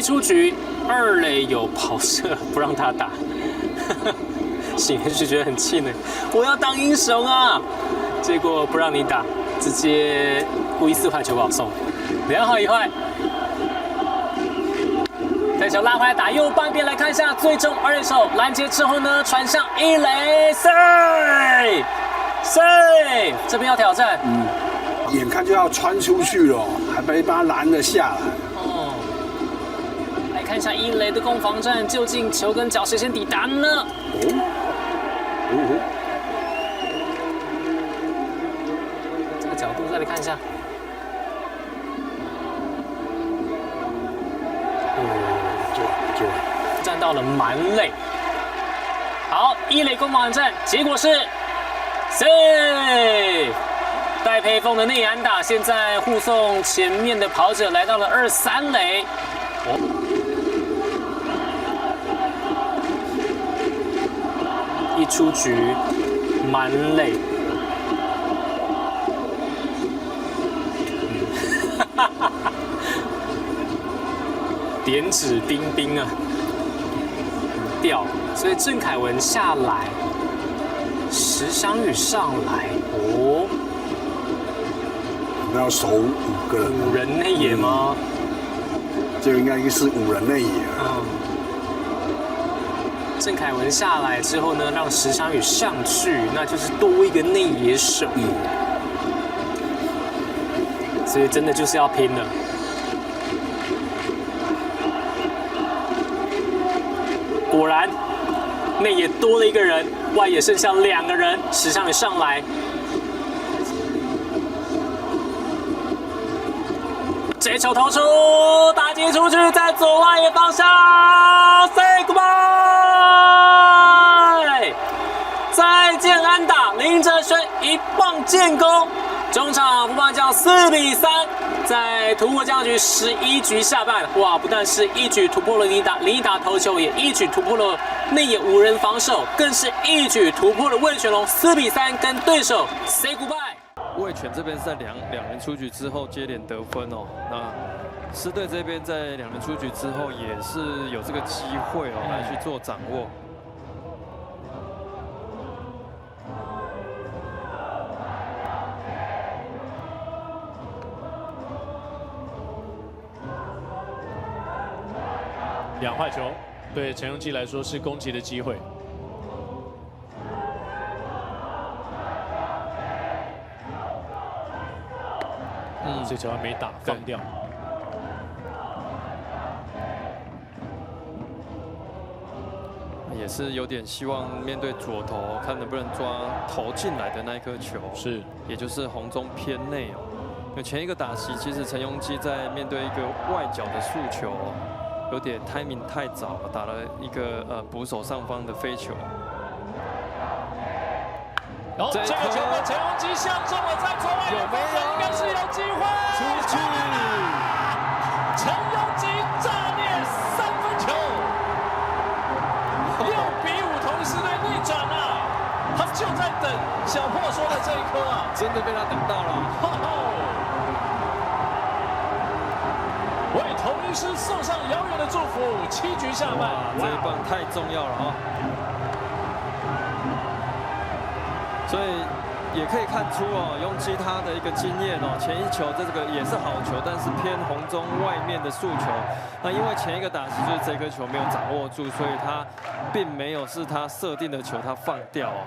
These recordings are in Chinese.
出局，二垒有跑射不让他打，醒恩就觉得很气馁，我要当英雄啊！结果不让你打，直接故意4坏球保送，2好1坏。这球拉回来打右半边，来看一下，最终二垒手拦截之后呢，传向一垒 ，save， 这边要挑战，眼看就要穿出去了，还被他拦了下来。哦，来看一下一垒的攻防战，究竟球跟脚谁先抵达呢？这个角度再来看一下。站到了满垒，好，一垒攻防战，结果是 save， 戴培峰的内安打，现在护送前面的跑者来到了2、3垒。一出局，满垒。点指兵兵啊！掉，所以郑凯文下来，石翔宇上来，哦，我们要守5个人5人内野吗？这个应该是5人内野。郑凯文下来之后呢，让石翔宇上去，那就是多一个内野手。所以真的就是要拼了。果然，内野多了一个人，外野剩下2个人。石翔宇上来，这球投出，打击出去，在左外野方向 ，say goodbye， 再见安打，林哲轩1棒建功。中场不败将4比3，在突破僵局11局下半，哇！不但是一举突破了李达投球，也一举突破了内野5人防守，更是一举突破了魏全龙4比3跟对手 say goodbye。魏全这边是在两人出局之后接连得分哦，那狮队这边在2人出局之后也是有这个机会哦来去做掌握。2坏球，对陈庸基来说是攻击的机会。这球还没打，放掉。也是有点希望面对左投，看能不能抓投进来的那一颗球，是，也就是红中偏内哦。因为前一个打席，其实陈庸基在面对一个外角的速球。有点 timing 太早，打了一个捕手上方的飞球。然后这个球被陈庸基相中了，在左外野方向应该是有机会。出去！陈庸基炸裂3分球，6比5，同一狮队逆转啊！他就在等小破说的这一颗啊，真的被他等到了。为同一狮送上遥远的祝福，7局下半，这一棒太重要了啊！所以也可以看出哦，庸基他的一个经验哦，前一球这个也是好球，但是偏红中外面的速球。那因为前一个打席就是这颗球没有掌握住，所以他并没有是他设定的球，他放掉哦。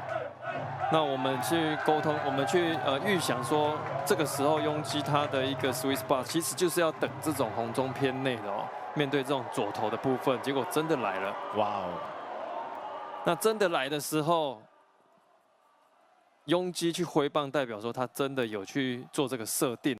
那我们去沟通，我们去预想说，这个时候庸基他的一个 sweet spot 其实就是要等这种红中偏内的哦，面对这种左投的部分，结果真的来了，哇哦！那真的来的时候，庸基去挥棒，代表说他真的有去做这个设定。